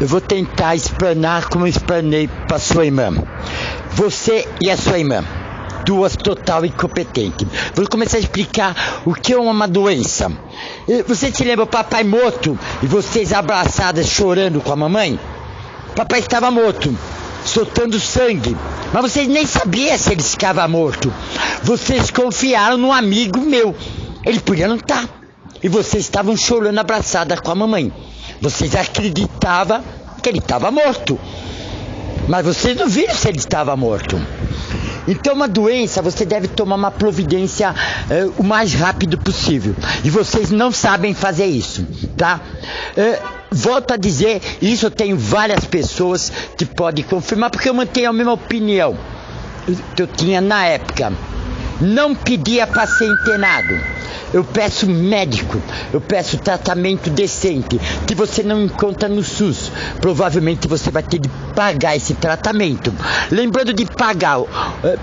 eu vou tentar explanar como eu explanei para sua irmã. Você e a sua irmã, duas total incompetentes. Vou começar a explicar o que é uma doença. Você se lembra o papai morto e vocês abraçadas chorando com a mamãe? Papai estava morto, soltando sangue, mas vocês nem sabiam se ele estava morto. Vocês confiaram num amigo meu. Ele podia não estar. E vocês estavam chorando abraçada com a mamãe. Vocês acreditavam que ele estava morto, mas vocês não viram se ele estava morto. Então, uma doença, você deve tomar uma providência o mais rápido possível. E vocês não sabem fazer isso, tá? Volto a dizer, isso eu tenho várias pessoas que podem confirmar, porque eu mantenho a mesma opinião que eu tinha na época. Não pedia para ser internado. Eu peço médico, eu peço tratamento decente, que você não encontra no SUS. Provavelmente você vai ter de pagar esse tratamento. Lembrando de pagar,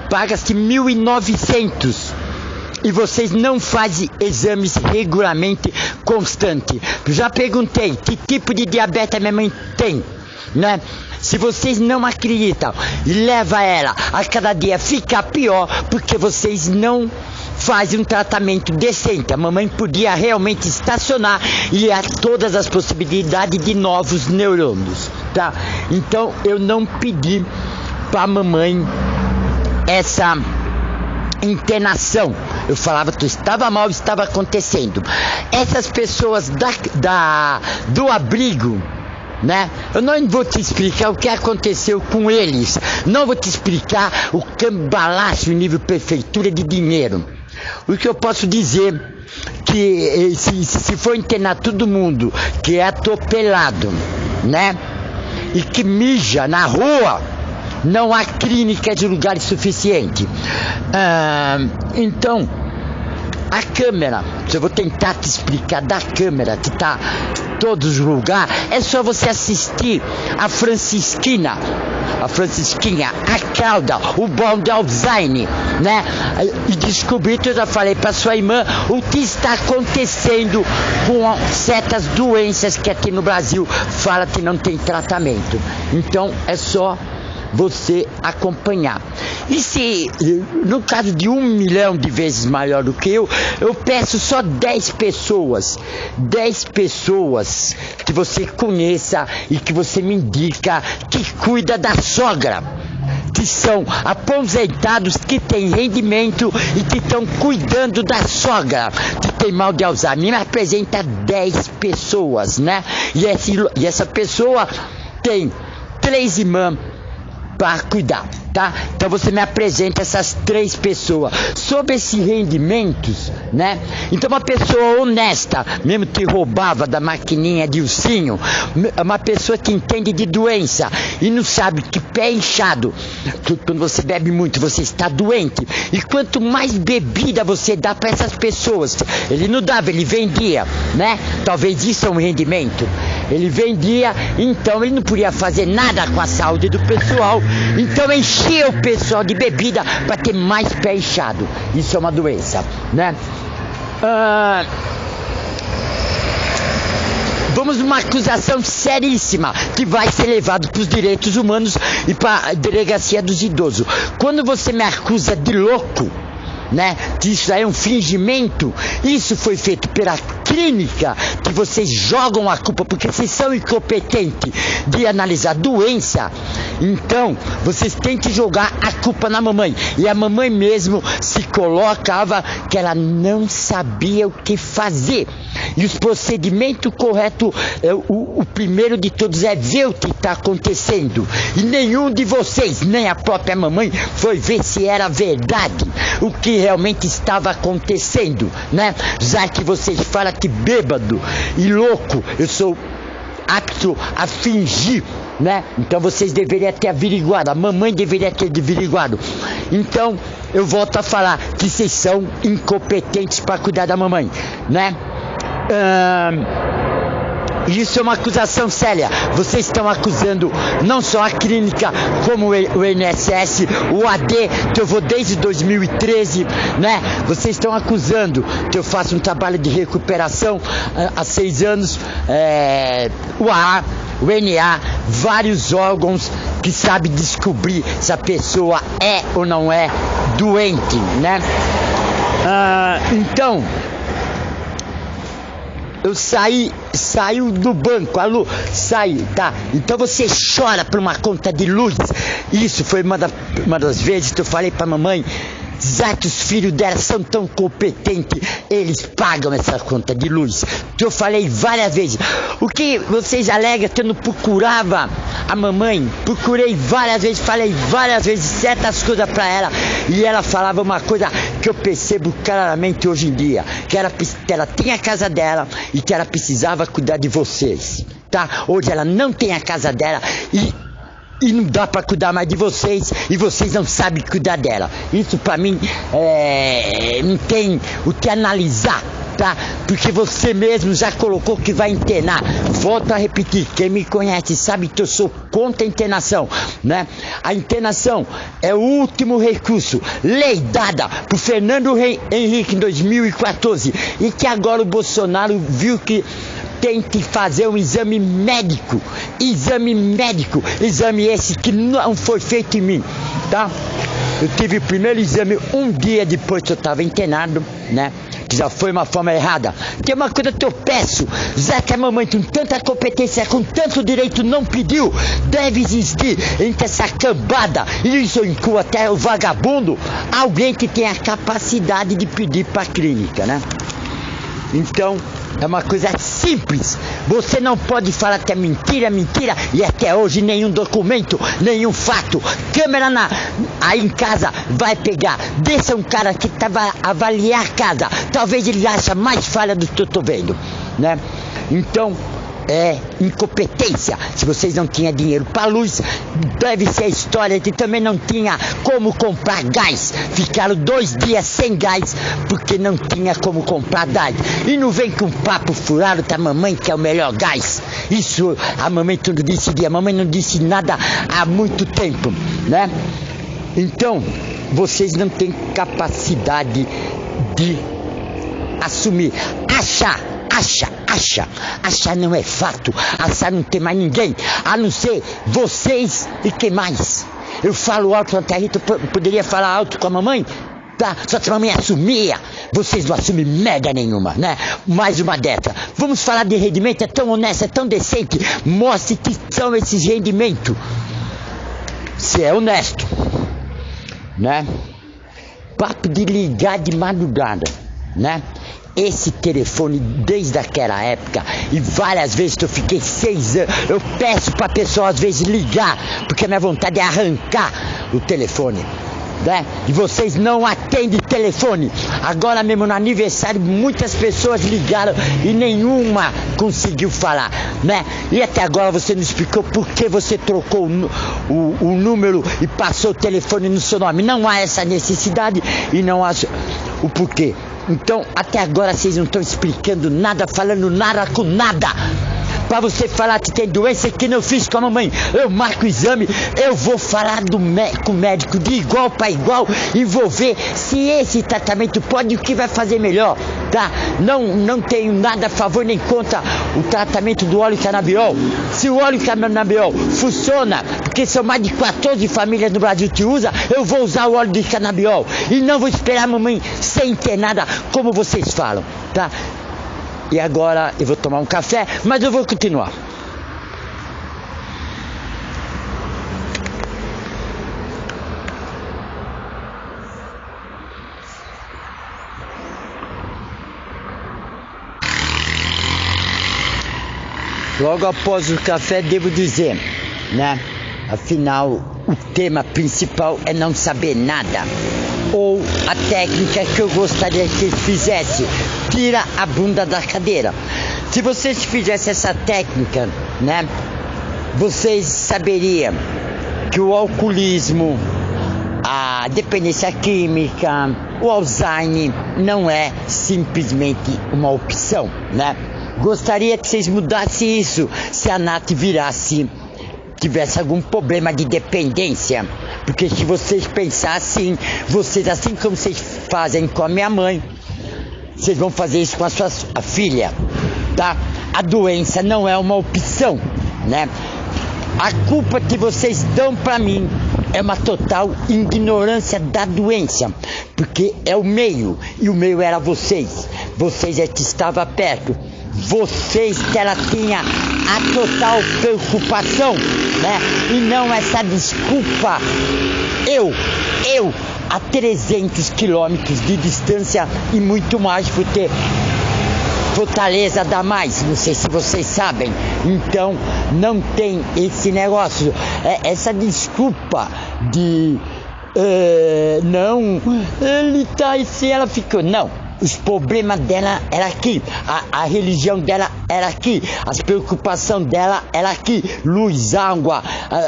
paga-se 1.900. E vocês não fazem exames regularmente constante. Já perguntei que tipo de diabetes a minha mãe tem, né? Se vocês não acreditam e leva ela a cada dia ficar pior, porque vocês não fazem um tratamento decente. A mamãe podia realmente estacionar e há todas as possibilidades de novos neurônios, tá? Então eu não pedi para a mamãe essa internação. Eu falava que estava mal, estava acontecendo. Essas pessoas do abrigo, né? Eu não vou te explicar o que aconteceu com eles. Não vou te explicar o cambalacho em nível prefeitura de dinheiro. O que eu posso dizer que se for internar todo mundo que é atropelado, né? E que mija na rua, não há clínica de lugar suficiente. Então, a câmera, eu vou tentar te explicar da câmera que está em todos os lugares. É só você assistir a Francisquinha, a Calda, o bom de Alzheimer, né? E descobrir que eu já falei para sua irmã o que está acontecendo com certas doenças que aqui no Brasil fala que não tem tratamento. Então é só você acompanhar. E se, no caso de 1 milhão de vezes maior do que eu peço só 10 pessoas que você conheça e que você me indica que cuida da sogra, que são aposentados, que têm rendimento e que estão cuidando da sogra, que tem mal de Alzheimer. Me apresenta 10 pessoas, né? E essa pessoa tem 3 irmãs para cuidar, tá? Então você me apresenta essas 3 pessoas. Sobre esses rendimentos, né? Então uma pessoa honesta, mesmo que roubava da maquininha de ursinho, uma pessoa que entende de doença e não sabe que pé inchado, que quando você bebe muito você está doente, e quanto mais bebida você dá para essas pessoas, ele não dava, ele vendia, né? Talvez isso é um rendimento. Ele vendia, então ele não podia fazer nada com a saúde do pessoal, então enchia o pessoal de bebida para ter mais pé inchado. Isso é uma doença, né? Vamos numa acusação seríssima que vai ser levado para os direitos humanos e para a delegacia dos idosos. Quando você me acusa de louco, né, que isso aí é um fingimento, isso foi feito pela clínica, que vocês jogam a culpa porque vocês são incompetentes de analisar doença. Então vocês têm que jogar a culpa na mamãe, e a mamãe mesmo se colocava que ela não sabia o que fazer. E os procedimentos corretos, o primeiro de todos é ver o que está acontecendo, e nenhum de vocês, nem a própria mamãe, foi ver se era verdade o que realmente estava acontecendo, né? Já que vocês falam que bêbado e louco eu sou apto a fingir, né? Então vocês deveriam ter averiguado, a mamãe deveria ter averiguado. Então eu volto a falar que vocês são incompetentes para cuidar da mamãe, né? Isso é uma acusação séria. Vocês estão acusando não só a clínica, como o INSS, o AD, que eu vou desde 2013, né? Vocês estão acusando que eu faço um trabalho de recuperação há 6 anos, o AA, o NA, vários órgãos que sabem descobrir se a pessoa é ou não é doente, né? Então, eu saiu do banco, alô, saí, tá? Então você chora por uma conta de luz. Isso foi uma das vezes que eu falei pra mamãe, já que os filhos dela são tão competentes, eles pagam essa conta de luz. Que eu falei várias vezes. O que vocês alegam que eu não procurava a mamãe? Procurei várias vezes, falei várias vezes certas coisas pra ela. E ela falava uma coisa que eu percebo claramente hoje em dia. Que ela tinha a casa dela e que ela precisava cuidar de vocês, tá? Hoje ela não tem a casa dela e não dá pra cuidar mais de vocês, e vocês não sabem cuidar dela. Isso pra mim não tem o que analisar, tá? Porque você mesmo já colocou que vai internar. Volto a repetir, quem me conhece sabe que eu sou contra a internação, né? A internação é o último recurso, lei dada pro Fernando Henrique em 2014, e que agora o Bolsonaro viu que tem que fazer um exame médico, exame esse que não foi feito em mim, tá? Eu tive o primeiro exame um dia depois que eu estava internado, né? Que já foi uma forma errada. Tem uma coisa que eu peço, já que a mamãe com tanta competência, com tanto direito não pediu, deve existir entre essa cambada, e isso inclui até o vagabundo, alguém que tenha a capacidade de pedir para a clínica, né? Então, é uma coisa simples. Você não pode falar que é mentira, e até hoje nenhum documento, nenhum fato. Câmera aí em casa vai pegar. Deixa um cara que vai avaliar a casa. Talvez ele ache mais falha do que eu tô vendo, né? Então, é incompetência. Se vocês não tinham dinheiro para luz, deve ser a história que também não tinha como comprar gás. Ficaram 2 dias sem gás porque não tinha como comprar gás. E não vem com papo furado da mamãe que é o melhor gás. Isso a mamãe tudo disse dia. A mamãe não disse nada há muito tempo, né? Então, vocês não têm capacidade de assumir. Achar não é fato. Achar não tem mais ninguém, a não ser vocês e quem mais. Eu falo alto até a Rita, poderia falar alto com a mamãe, tá? Só que a mamãe assumia. Vocês não assumem merda nenhuma, né? Mais uma dessa. Vamos falar de rendimento, é tão honesto, é tão decente. Mostre que são esses rendimentos. Se é honesto, né? Papo de ligar de madrugada, né? Esse telefone, desde aquela época, e várias vezes que eu fiquei 6 anos, eu peço pra pessoa às vezes ligar, porque a minha vontade é arrancar o telefone, né? E vocês não atendem telefone. Agora mesmo no aniversário, muitas pessoas ligaram e nenhuma conseguiu falar, né? E até agora você não explicou por que você trocou o número e passou o telefone no seu nome. Não há essa necessidade e não há o porquê. Então, até agora vocês não estão explicando nada, falando nada com nada. Pra você falar que tem doença que não fiz com a mamãe, eu marco o exame, eu vou falar com o médico de igual para igual e vou ver se esse tratamento pode e o que vai fazer melhor, tá? Não tenho nada a favor nem contra o tratamento do óleo canabiol. Se o óleo canabiol funciona, porque são mais de 14 famílias no Brasil que usa, eu vou usar o óleo de canabiol e não vou esperar a mamãe ser internada como vocês falam, tá? E agora eu vou tomar um café, mas eu vou continuar. Logo após o café, devo dizer, né? Afinal, o tema principal é não saber nada. Ou a técnica que eu gostaria que fizesse, tira a bunda da cadeira. Se vocês fizessem essa técnica, né, vocês saberiam que o alcoolismo, a dependência química, o Alzheimer não é simplesmente uma opção, né? Gostaria que vocês mudassem isso se a Nath tivesse algum problema de dependência. Porque se vocês pensassem, vocês, assim como vocês fazem com a minha mãe, vocês vão fazer isso com a filha, tá? A doença não é uma opção, né? A culpa que vocês dão pra mim é uma total ignorância da doença, porque é o meio, e o meio era vocês. Vocês é que estavam perto. Vocês que ela tinha a total preocupação, né? E não essa desculpa. Eu, a 300 quilômetros de distância e muito mais por ter Fortaleza dá mais, não sei se vocês sabem. Então não tem esse negócio, essa desculpa de não, ele tá assim, ela ficou, não. Os problemas dela era aqui, a religião dela era aqui, as preocupações dela era aqui, luz, água,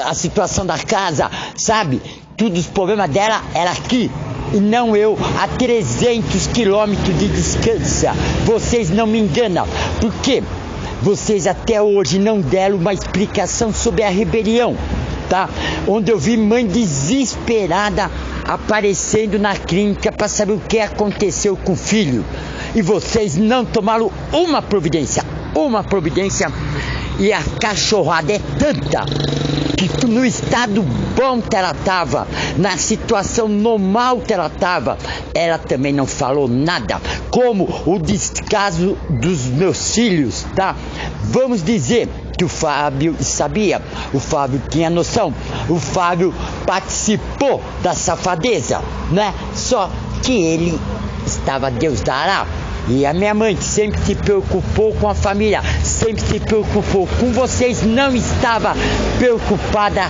a situação da casa, sabe? Tudo os problemas dela era aqui. E não eu a 300 quilômetros de distância. Vocês não me enganam. Por quê? Vocês até hoje não deram uma explicação sobre a rebelião, tá? Onde eu vi mãe desesperada aparecendo na clínica para saber o que aconteceu com o filho. E vocês não tomaram uma providência. E a cachorrada é tanta que no estado bom que ela estava, na situação normal que ela estava, ela também não falou nada. Como o descaso dos meus filhos, tá? Vamos dizer que o Fábio sabia, o Fábio tinha noção, o Fábio participou da safadeza, né? Só que ele estava Deus dará. E a minha mãe sempre se preocupou com a família, sempre se preocupou com vocês, não estava preocupada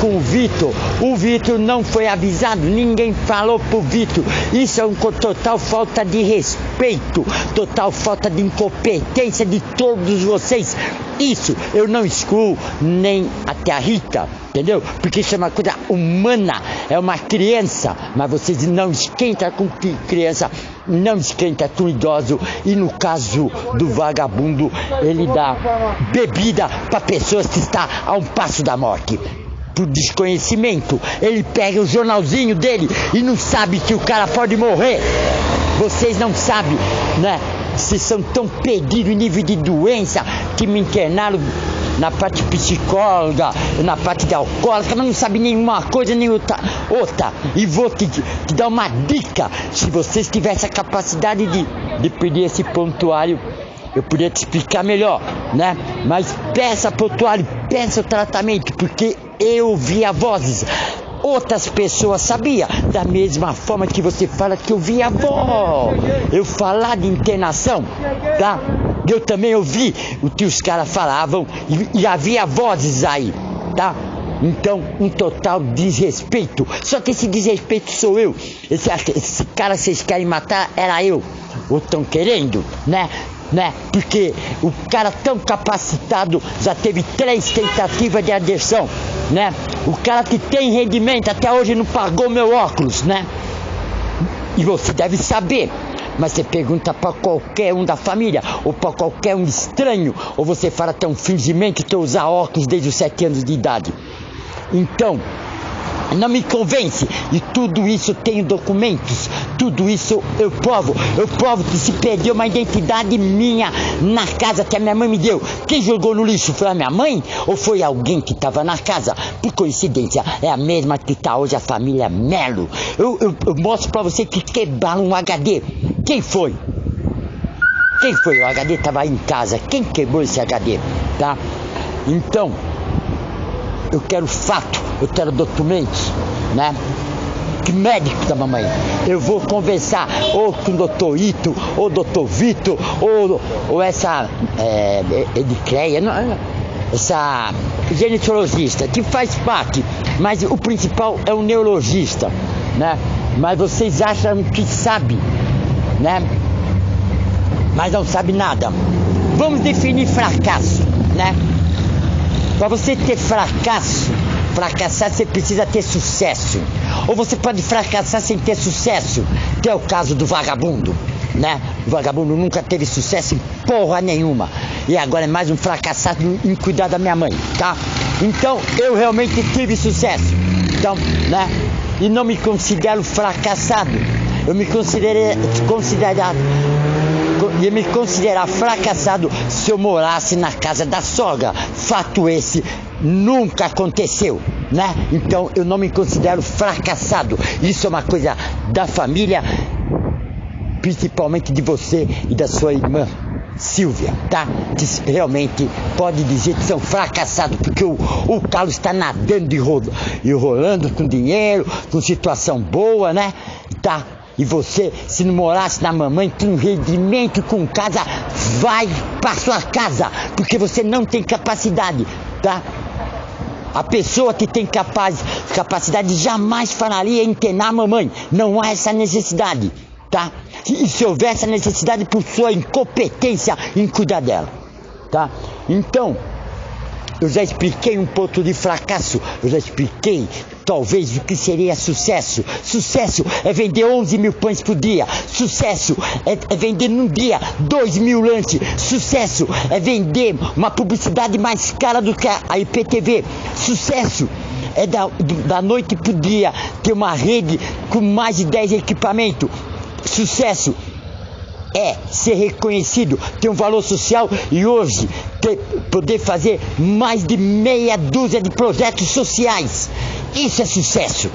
com o Vitor. O Vitor não foi avisado, ninguém falou pro Vitor. Isso é uma total falta de respeito, total falta de incompetência de todos vocês. Isso eu não excluo nem até a Rita, entendeu? Porque isso é uma coisa humana, é uma criança, mas vocês não esquentam com criança, não esquenta com idoso. E no caso do vagabundo, ele dá bebida para pessoas que estão a um passo da morte. Por desconhecimento, ele pega o jornalzinho dele e não sabe que o cara pode morrer. Vocês não sabem, né? Vocês são tão perdidos em nível de doença que me internaram na parte psicóloga, na parte de alcoólica, mas não sabe nenhuma coisa nem outra. E vou te dar uma dica: se vocês tivessem a capacidade de pedir esse prontuário, eu poderia te explicar melhor, né? Mas peça prontuário, peça o tratamento, porque eu via vozes. Outras pessoas sabiam, da mesma forma que você fala que eu via voz. Eu falar de internação, tá? Eu também ouvi o que os caras falavam e havia vozes aí, tá? Então, um total desrespeito. Só que esse desrespeito sou eu. Esse cara que vocês querem matar era eu. Ou estão querendo, né? Porque o cara tão capacitado já teve 3 tentativas de adesão, né? O cara que tem rendimento até hoje não pagou meu óculos, né? E você deve saber, mas você pergunta para qualquer um da família ou para qualquer um estranho, ou você fala até um fingimento que eu usar óculos desde os 7 anos de idade. Então, não me convence, e tudo isso eu tenho documentos, tudo isso eu provo que se perdeu uma identidade minha na casa que a minha mãe me deu. Quem jogou no lixo foi a minha mãe ou foi alguém que estava na casa? Por coincidência, é a mesma que está hoje a família Melo. Eu mostro pra você que quebraram um HD. Quem foi? O HD estava aí em casa. Quem quebrou esse HD, tá? Então, eu quero fato, eu quero documentos, né? Que médico da mamãe. Eu vou conversar ou com o doutor Ito, ou o doutor Vitor, ou essa Edicleia, essa ginecologista, que faz parte, mas o principal é o neurologista, né? Mas vocês acham que sabe, né? Mas não sabe nada. Vamos definir fracasso, né? Para você ter fracassar você precisa ter sucesso. Ou você pode fracassar sem ter sucesso, que é o caso do vagabundo, né? O vagabundo nunca teve sucesso em porra nenhuma. E agora é mais um fracassado em cuidar da minha mãe, tá? Então eu realmente tive sucesso. Então, né? E não me considero fracassado. Eu me considero ia me considerar fracassado se eu morasse na casa da sogra. Fato esse nunca aconteceu, né? Então eu não me considero fracassado. Isso é uma coisa da família, principalmente de você e da sua irmã Silvia, tá? Que realmente pode dizer que são fracassados, porque o Carlos está nadando e rolando com dinheiro, com situação boa, né? Tá? E você, se não morasse na mamãe, com um rendimento, com casa, vai para sua casa, porque você não tem capacidade, tá? A pessoa que tem capacidade jamais falaria em internar a mamãe. Não há essa necessidade, tá? E se houver essa necessidade por sua incompetência em cuidar dela, tá? Então, eu já expliquei um ponto de fracasso, eu já expliquei talvez o que seria sucesso. Sucesso é vender 11 mil pães por dia. Sucesso é vender num dia 2 mil lanches. Sucesso é vender uma publicidade mais cara do que a IPTV. Sucesso é da noite pro dia ter uma rede com mais de 10 equipamentos. Sucesso é ser reconhecido, ter um valor social e hoje poder fazer mais de meia dúzia de projetos sociais. Isso é sucesso.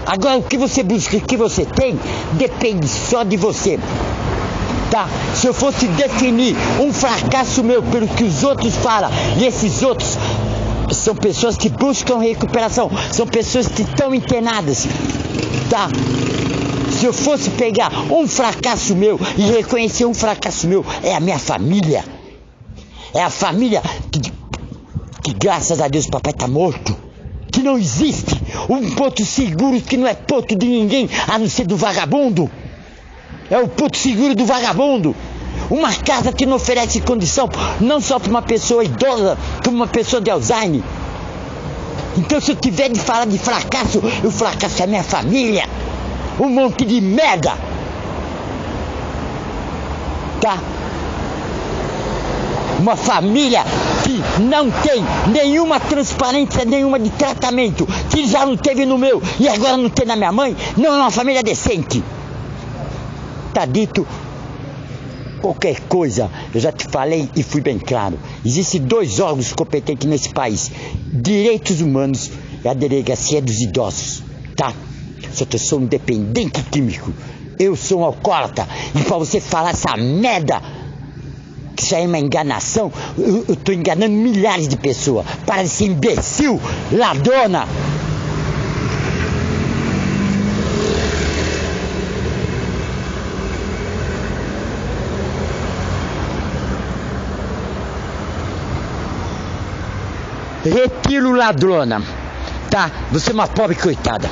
Agora o que você busca, o que você tem, depende só de você, tá? Se eu fosse definir um fracasso meu pelo que os outros falam, e esses outros são pessoas que buscam recuperação, são pessoas que estão internadas, tá? Se eu fosse pegar um fracasso meu e reconhecer um fracasso meu, é a minha família. É a família que graças a Deus o papai está morto. Que não existe um porto seguro que não é porto de ninguém, a não ser do vagabundo. É o porto seguro do vagabundo. Uma casa que não oferece condição, não só para uma pessoa idosa, como uma pessoa de Alzheimer. Então se eu tiver de falar de fracasso, o fracasso é a minha família. Um monte de merda, tá? Uma família que não tem nenhuma transparência, nenhuma de tratamento, que já não teve no meu e agora não tem na minha mãe, não é uma família decente. Tá dito. Qualquer coisa, eu já te falei e fui bem claro. Existem 2 órgãos competentes nesse país: Direitos Humanos e a Delegacia dos Idosos, tá? Só que eu sou um dependente químico. Eu sou um alcoólatra. E pra você falar essa merda, que isso aí é uma enganação, eu tô enganando milhares de pessoas. Para de ser imbecil, ladrona. Retiro, ladrona. Tá? Você é uma pobre coitada.